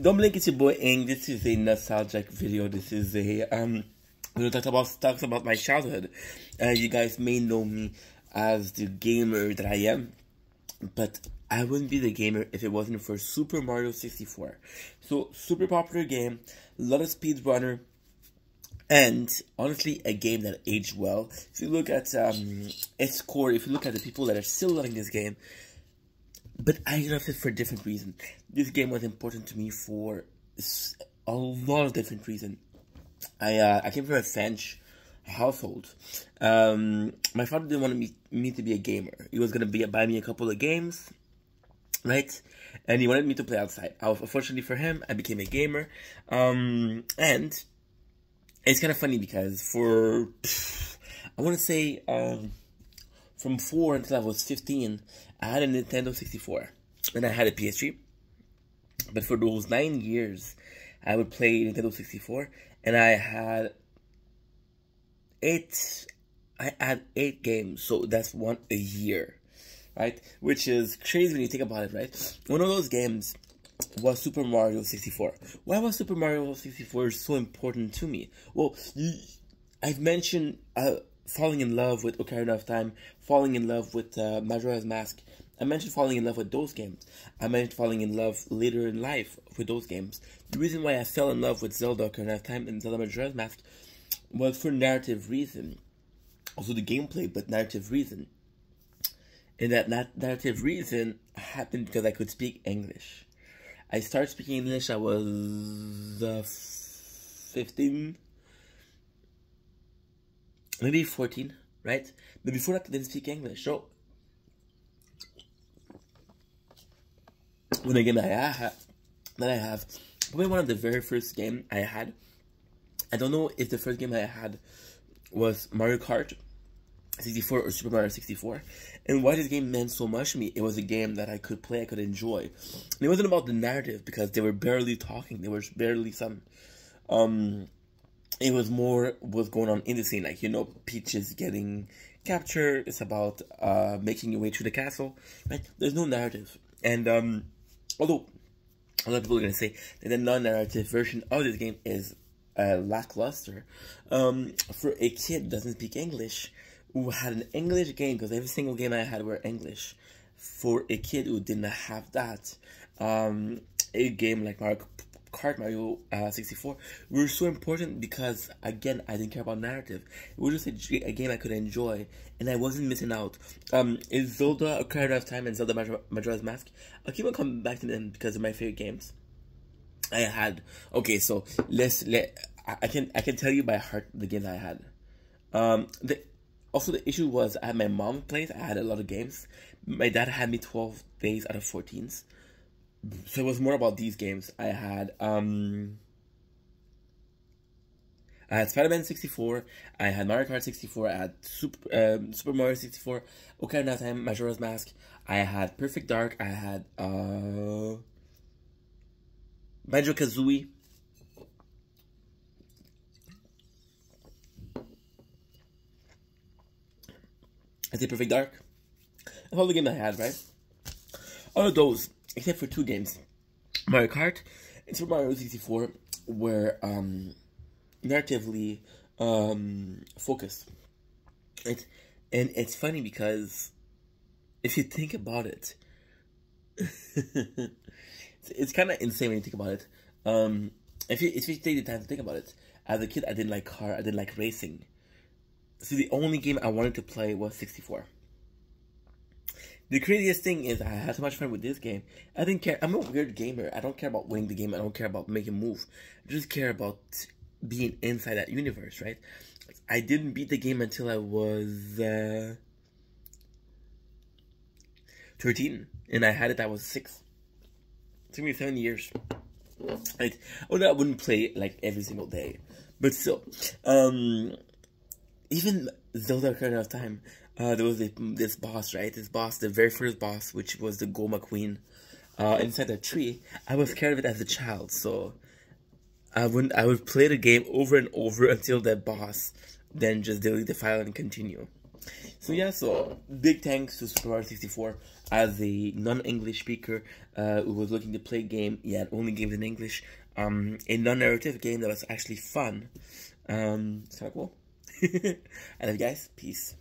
Don't blink, it's your boy Ing. This is a nostalgic video. This is a we talks about my childhood. You guys may know me as the gamer that I am, but I wouldn't be the gamer if it wasn't for Super Mario 64. So super popular game, a lot of speedrunner, and honestly a game that aged well. If you look at its core, if you look at the people that are still loving this game. But I loved it for a different reason. This game was important to me for a lot of different reasons. I came from a French household. My father didn't want me to be a gamer. He was gonna buy me a couple of games, right? And he wanted me to play outside. Unfortunately for him, I became a gamer. And it's kind of funny because I want to say from 4 until I was 15, I had a Nintendo 64 and I had a PS3. But for those 9 years, I would play Nintendo 64, and I had 8 games. So that's one a year, right? Which is crazy when you think about it, right? One of those games was Super Mario 64. Why was Super Mario 64 so important to me? Well, I've mentioned falling in love with Ocarina of Time, falling in love with Majora's Mask. I mentioned falling in love with those games. I mentioned falling in love later in life with those games. The reason why I fell in love with Zelda Ocarina of Time and Zelda Majora's Mask was for narrative reason. Also the gameplay, but narrative reason. And that narrative reason happened because I could speak English. I started speaking English, I was 15, maybe 14, right? But before that I didn't speak English. So when a game that I have, probably one of the very first game I had, I don't know if the first game I had was Mario Kart 64 or Super Mario 64. And why this game meant so much to me, it was a game that I could play, I could enjoy. And it wasn't about the narrative, because they were barely talking, there was barely some, it was more what's going on in the scene, like, you know, Peach is getting captured, it's about making your way through the castle, right? There's no narrative. And although a lot of people are going to say that the non-narrative version of this game is lackluster, for a kid who doesn't speak English, who had an English game, because every single game I had were English, for a kid who didn't have that, a game like Mario Kart, Mario 64, were so important because, again, I didn't care about narrative. It was just a game I could enjoy, and I wasn't missing out. Is Zelda Ocarina of Time and Zelda Majora's Mask, I'll keep on coming back to them because they're my favorite games. I had, okay, so I can tell you by heart the games I had. Also, the issue was I had my mom's place. I had a lot of games. My dad had me 12 days out of 14s. So it was more about these games. I had Spider-Man 64. I had Mario Kart 64. I had Super Mario 64. Ocarina of Time, Majora's Mask. I had Perfect Dark. I had Banjo-Kazooie. I did Perfect Dark. That's all the games I had, right? All of those, except for 2 games, Mario Kart and Super Mario 64, were narratively focused. Right? And it's funny because if you think about it, it's kind of insane when you think about it. If you take the time to think about it, as a kid, I didn't like car, I didn't like racing. So the only game I wanted to play was 64. The craziest thing is I had so much fun with this game. I didn't care. I'm a weird gamer. I don't care about winning the game. I don't care about making moves. I just care about being inside that universe, right? I didn't beat the game until I was 13. And I had it, I was 6. It took me 7 years. Right? Although I wouldn't play it like every single day. But still, even Zelda Ocarina of Time, there was this boss, right? This boss, the very first boss, which was the Goma Queen, inside the tree. I was scared of it as a child, so I would play the game over and over until that boss then just delete the file and continue. So yeah, so big thanks to Super Mario 64 as a non-English speaker who was looking to play a game, only games in English, a non-narrative game that was actually fun. It's kind of cool. I love you guys. Peace.